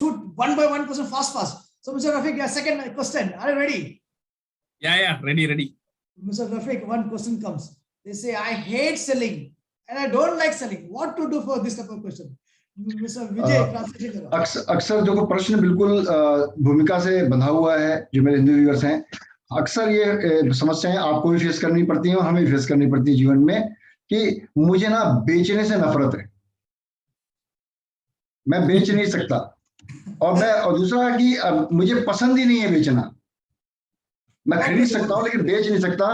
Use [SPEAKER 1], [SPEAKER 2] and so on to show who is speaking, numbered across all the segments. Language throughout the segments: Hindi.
[SPEAKER 1] shoot one by one question fast. So Mr. Rafiq, your second question. Are you ready?
[SPEAKER 2] Yeah, ready.
[SPEAKER 1] Mr. Rafiq, one question comes. They say, I hate selling and I don't like selling. What to do for this type of question? Mr. Vijay, translation करो.
[SPEAKER 3] अक्सर जो प्रश्न बिल्कुल भूमिका से बंधा हुआ है, जो मेरे हिंदू व्यूअर्स हैं, अक्सर ये समस्याएं आपको भी फेस करनी पड़ती हैं और हमें भी फेस करनी पड़ती है जीवन में, कि मुझे ना बेचने से नफरत है, मैं बेच नहीं सकता, और दूसरा कि मुझे पसंद ही नहीं है बेचना, मैं खरीद सकता हूं लेकिन बेच नहीं सकता।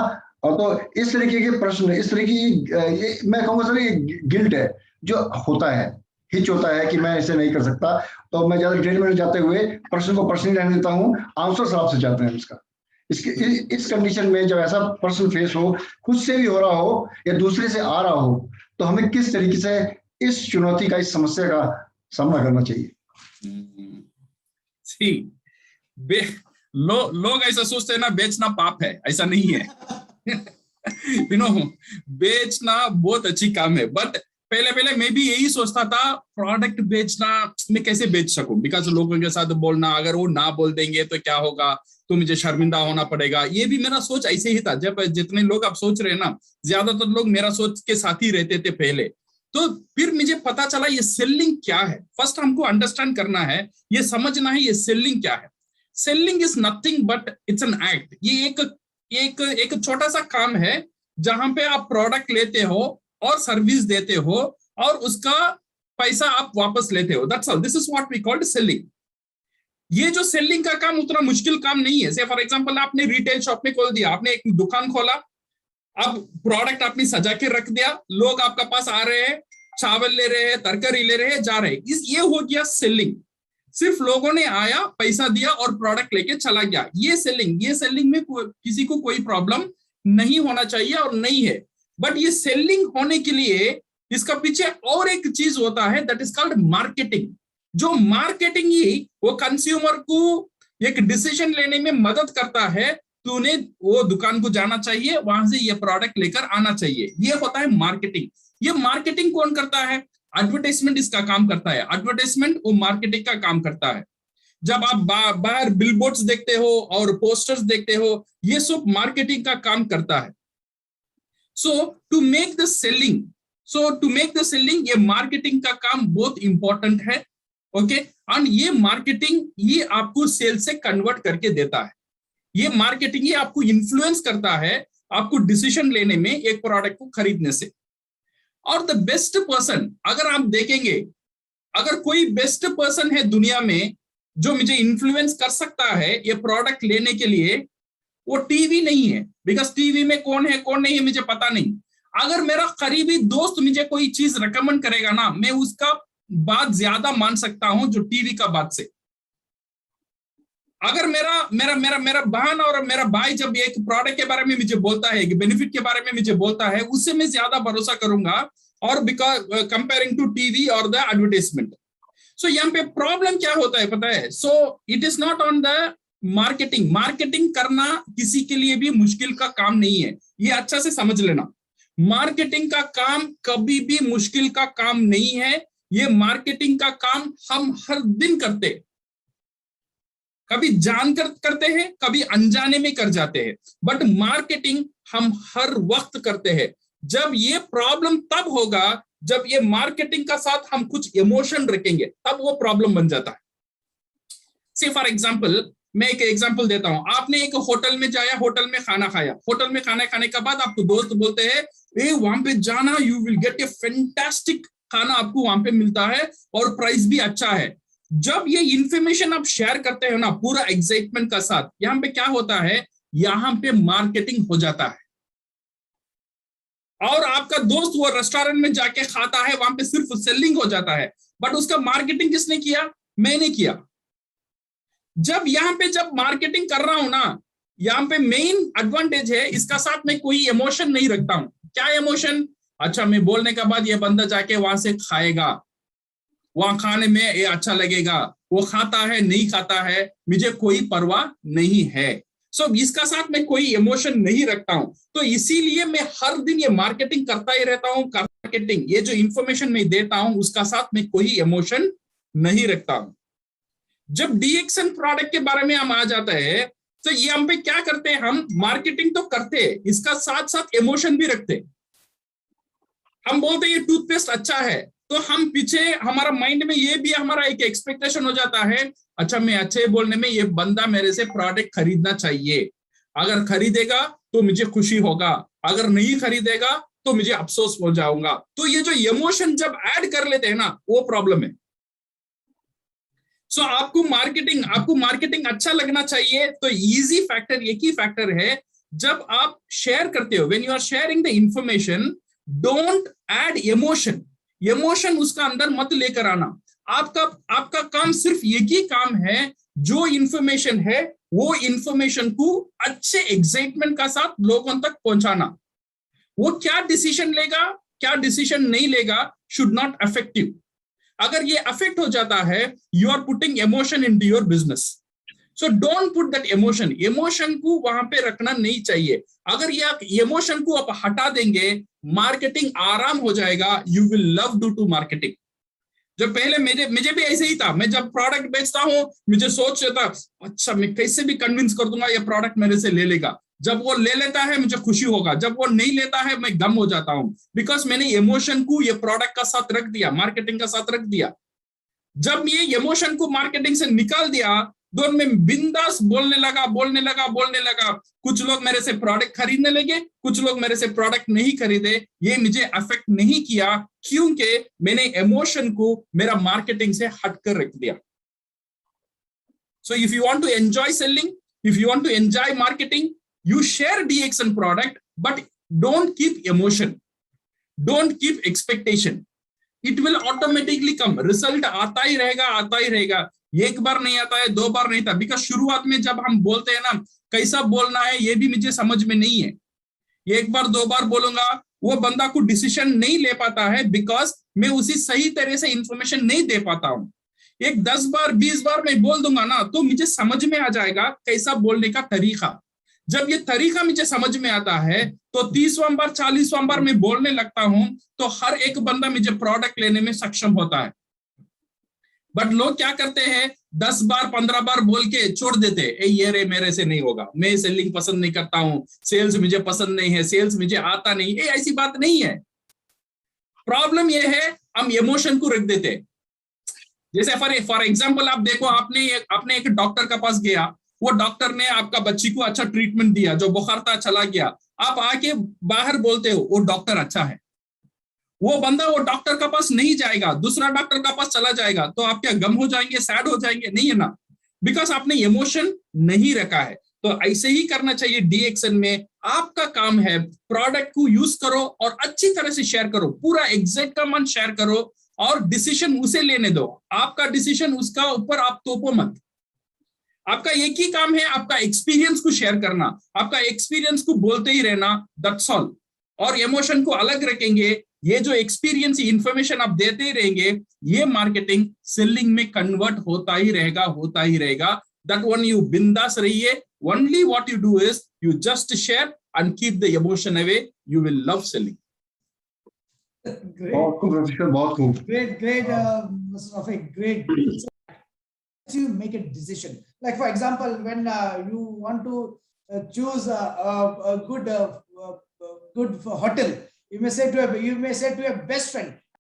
[SPEAKER 3] और तो इस तरीके के प्रश्न, इस तरीके की मैं कहूँगा सर, ये गिल्ट है जो होता है, हिच होता है कि मैं इसे नहीं कर सकता। तो मैं ज्यादा डिटेल में जाते हुए प्रश्न को पर्सनली रहने देता हूँ, आंसर आपसे चाहते हैं इसका। इस कंडीशन में जब ऐसा प्रश्न फेस हो, खुद से भी हो रहा हो या दूसरे से आ रहा हो, तो हमें किस तरीके से इस चुनौती का, इस समस्या का सामना करना चाहिए?
[SPEAKER 2] लोग ऐसा सोचते हैं ना, बेचना पाप है, ऐसा नहीं है। बेचना बहुत अच्छी काम है, बट पहले मैं भी यही सोचता था, प्रोडक्ट बेचना मैं कैसे बेच सकूं, बिकॉज लोगों के साथ बोलना, अगर वो ना बोल देंगे तो क्या होगा, तो मुझे शर्मिंदा होना पड़ेगा। ये भी मेरा सोच ऐसे ही था। जब जितने लोग आप सोच रहे हैं ना, ज्यादातर लोग मेरा सोच के साथ ही रहते थे पहले। तो फिर मुझे पता चला ये सेलिंग क्या है। फर्स्ट हमको अंडरस्टैंड करना है, ये समझना है ये सेलिंग क्या है। Selling is nothing but it's an act. ये एक छोटा सा काम है जहां पे आप प्रोडक्ट लेते हो और सर्विस देते हो और उसका पैसा आप वापस लेते हो। That's all. This is what we called selling. ये जो सेलिंग का काम उतना मुश्किल काम नहीं है। से फॉर एग्जांपल आपने रिटेल शॉप में खोल दिया, आपने एक दुकान खोला, अब प्रोडक्ट आपने सजा के रख दिया, लोग आपका पास आ रहे हैं, चावल ले रहे हैं, तरकारी ले रहे हैं, जा रहे हैं। ये हो गया सेलिंग। सिर्फ लोगों ने आया, पैसा दिया और प्रोडक्ट लेके चला गया, ये सेलिंग। ये सेलिंग में किसी को कोई प्रॉब्लम नहीं होना चाहिए और नहीं है। बट ये सेलिंग होने के लिए इसका पीछे और एक चीज होता है, दैट इज कॉल्ड मार्केटिंग। जो मार्केटिंग ही वो कंज्यूमर को एक डिसीजन लेने में मदद करता है। तूने वो दुकान को जाना चाहिए, वहां से ये प्रोडक्ट लेकर आना चाहिए, ये होता है मार्केटिंग। ये मार्केटिंग कौन करता है? एडवर्टाइजमेंट इसका काम करता है। एडवर्टाइजमेंट वो मार्केटिंग का काम करता है। जब आप बाहर बिलबोर्ड्स देखते हो और पोस्टर्स देखते हो, ये सब मार्केटिंग का काम करता है। सो टू मेक द सेलिंग, ये मार्केटिंग का काम बहुत इंपॉर्टेंट है। ओके, और ये मार्केटिंग ये आपको सेल से कन्वर्ट करके देता है। ये मार्केटिंग ये आपको इन्फ्लुएंस करता है आपको डिसीजन लेने में, एक प्रोडक्ट को खरीदने से। और द बेस्ट पर्सन, अगर आप देखेंगे, अगर कोई बेस्ट पर्सन है दुनिया में जो मुझे इन्फ्लुएंस कर सकता है ये प्रोडक्ट लेने के लिए, वो टीवी नहीं है। बिकॉज टीवी में कौन है कौन नहीं है मुझे पता नहीं। अगर मेरा करीबी दोस्त मुझे कोई चीज रेकमेंड करेगा ना, मैं उसका बात ज्यादा मान सकता हूं जो टीवी का बात से। अगर मेरा बहन और मेरा भाई जब एक प्रोडक्ट के बारे में मुझे बोलता है, बेनिफिट के बारे में मुझे बोलता है, उससे मैं ज्यादा भरोसा करूंगा और बिकॉज कंपेयरिंग टू टीवी और द एडवर्टाइजमेंट। सो यहाँ पे प्रॉब्लम क्या होता है पता है? So it is not on the marketing. Marketing करना किसी के लिए भी मुश्किल का काम नहीं है, ये अच्छा से समझ लेना। मार्केटिंग का काम कभी भी मुश्किल का काम नहीं है। ये मार्केटिंग का काम हम हर दिन करते हैं, कभी जानकर करते हैं, कभी अनजाने में कर जाते हैं, बट मार्केटिंग हम हर वक्त करते हैं। जब ये प्रॉब्लम तब होगा जब ये मार्केटिंग का साथ हम कुछ इमोशन रखेंगे, तब वो प्रॉब्लम बन जाता है। से फॉर एग्जांपल, मैं एक एग्जांपल देता हूं। आपने एक होटल में जाया, होटल में खाना खाया, होटल में खाना खाने के बाद आपको दोस्त बोलते हैं ए वहां पे जाना, you will get A fantastic खाना आपको वहां पे मिलता है और प्राइस भी अच्छा है। जब ये इंफॉर्मेशन आप शेयर करते हो ना पूरा एक्साइटमेंट का साथ, यहाँ पे क्या होता है, यहाँ पे मार्केटिंग हो जाता है। और आपका दोस्त वो रेस्टोरेंट में जाके खाता है, वहां पे सिर्फ सेलिंग हो जाता है, बट उसका मार्केटिंग किसने किया? मैंने किया। जब मार्केटिंग कर रहा हूं ना, यहाँ पे मेन एडवांटेज है, इसका साथ में कोई इमोशन नहीं रखता हूं। क्या इमोशन? अच्छा, मैं बोलने के बाद ये बंदा जाके वहां से खाएगा, वहां खाने में ये अच्छा लगेगा, वो खाता है नहीं खाता है मुझे कोई परवाह नहीं है। सो इसका साथ में कोई इमोशन नहीं रखता हूं। तो इसीलिए मैं हर दिन ये मार्केटिंग करता ही रहता हूं। मार्केटिंग, ये जो इंफॉर्मेशन मैं देता हूं उसका साथ में कोई इमोशन नहीं रखता हूं। जब DXN प्रोडक्ट के बारे में हम आ जाते हैं, तो ये हम पे क्या करते हैं, हम मार्केटिंग तो करते हैं, इसका साथ साथ इमोशन भी रखते हैं। हम बोलते हैं ये टूथपेस्ट अच्छा है, तो हम पीछे हमारा माइंड में ये भी हमारा एक एक्सपेक्टेशन हो जाता है, अच्छा मैं अच्छे बोलने में ये बंदा मेरे से प्रोडक्ट खरीदना चाहिए, अगर खरीदेगा तो मुझे खुशी होगा, अगर नहीं खरीदेगा तो मुझे अफसोस हो जाऊंगा। तो ये जो इमोशन जब ऐड कर लेते हैं ना, वो प्रॉब्लम है। सो आपको मार्केटिंग अच्छा लगना चाहिए, तो इजी फैक्टर एक ही फैक्टर है, जब आप शेयर करते हो, when you are sharing the information, don't add emotion उसका अंदर मत लेकर आना। आपका काम सिर्फ एक ही काम है, जो इंफॉर्मेशन है वो इंफॉर्मेशन को अच्छे एक्साइटमेंट का साथ लोगों तक पहुंचाना। वो क्या डिसीजन लेगा, क्या डिसीजन नहीं लेगा, शुड नॉट अफेक्ट यू। अगर ये अफेक्ट हो जाता है, you are putting emotion into your business. So don't put that emotion को वहां पे रखना नहीं चाहिए। अगर ये इमोशन को आप हटा देंगे, मार्केटिंग आराम हो जाएगा, you will love do marketing. जब पहले मुझे भी ऐसे ही था, मैं जब प्रोडक्ट बेचता हूँ मुझे सोच था, अच्छा मैं कैसे भी कन्विंस कर दूंगा ये प्रोडक्ट मेरे से ले लेगा। जब वो ले लेता है मुझे खुशी होगा, जब वो नहीं लेता है मैं गम हो जाता हूँ, बिकॉज मैंने इमोशन को ये प्रोडक्ट का साथ रख दिया, मार्केटिंग का साथ रख दिया। जब ये इमोशन को मार्केटिंग से निकाल दिया, तो मैं बिंदास बोलने लगा। कुछ लोग मेरे से प्रोडक्ट खरीदने लगे, कुछ लोग मेरे से प्रोडक्ट नहीं खरीदे। ये मुझे अफेक्ट नहीं किया, क्योंकि मैंने इमोशन को मेरा मार्केटिंग से हटकर रख दिया। So if you want to enjoy selling, if you want to enjoy marketing, you share DXN product, but don't keep emotion, don't keep expectation. It will automatically come. Result आता ही रहेगा। एक बार नहीं आता है, 2 बार नहीं था, बिकॉज शुरुआत में जब हम बोलते हैं ना, कैसा बोलना है ये भी मुझे समझ में नहीं है। एक बार 2 बार बोलूंगा, वो बंदा को डिसीजन नहीं ले पाता है, बिकॉज मैं उसी सही तरह से इंफॉर्मेशन नहीं दे पाता हूँ। एक 10 बार 20 बार मैं बोल दूंगा ना, तो मुझे समझ में आ जाएगा कैसा बोलने का तरीका। जब ये तरीका मुझे समझ में आता है, तो 30वां बार 40वां बार मैं बोलने लगता हूं, तो हर एक बंदा मुझे प्रोडक्ट लेने में सक्षम होता है। बट लोग क्या करते हैं, 10 बार 15 बार बोल के छोड़ देते, ये रे मेरे से नहीं होगा, मैं सेलिंग पसंद नहीं करता हूं, सेल्स मुझे पसंद नहीं है, सेल्स मुझे आता नहीं। ऐसी बात नहीं है। प्रॉब्लम ये है, हम इमोशन को रख देते। जैसे फॉर एग्जाम्पल आप देखो, आपने एक डॉक्टर के पास गया, वो डॉक्टर ने आपका बच्ची को अच्छा ट्रीटमेंट दिया, जो बुखार था चला गया, आप आके बाहर बोलते हो वो डॉक्टर अच्छा है। वो बंदा वो डॉक्टर का पास नहीं जाएगा, दूसरा डॉक्टर का पास चला जाएगा, तो आप क्या गम हो जाएंगे, सैड हो जाएंगे? नहीं है ना, बिकॉज आपने इमोशन नहीं रखा है। तो ऐसे ही करना चाहिए DXN में। आपका काम है प्रोडक्ट को यूज करो और अच्छी तरह से शेयर करो, पूरा एग्जैक्ट का मन शेयर करो, और डिसीजन उसे लेने दो। आपका डिसीजन उसका ऊपर आप तोपो मत। आपका एक ही काम है, आपका एक्सपीरियंस को शेयर करना, आपका एक्सपीरियंस को बोलते ही रहना, दैट्स ऑल। और इमोशन को अलग रखेंगे। ये जो एक्सपीरियंस इंफॉर्मेशन आप देते ही रहेंगे, ये मार्केटिंग सेलिंग में कन्वर्ट होता ही रहेगा। दैट वन यू बिंदास रहिए। Only what you do is you just share and keep the emotion away, you will love selling.
[SPEAKER 3] बहुत खूब।
[SPEAKER 1] Great, Mr. Rafiq, great. You make a decision. Like for example, when you want to choose a good hotel, you may say to your best friend,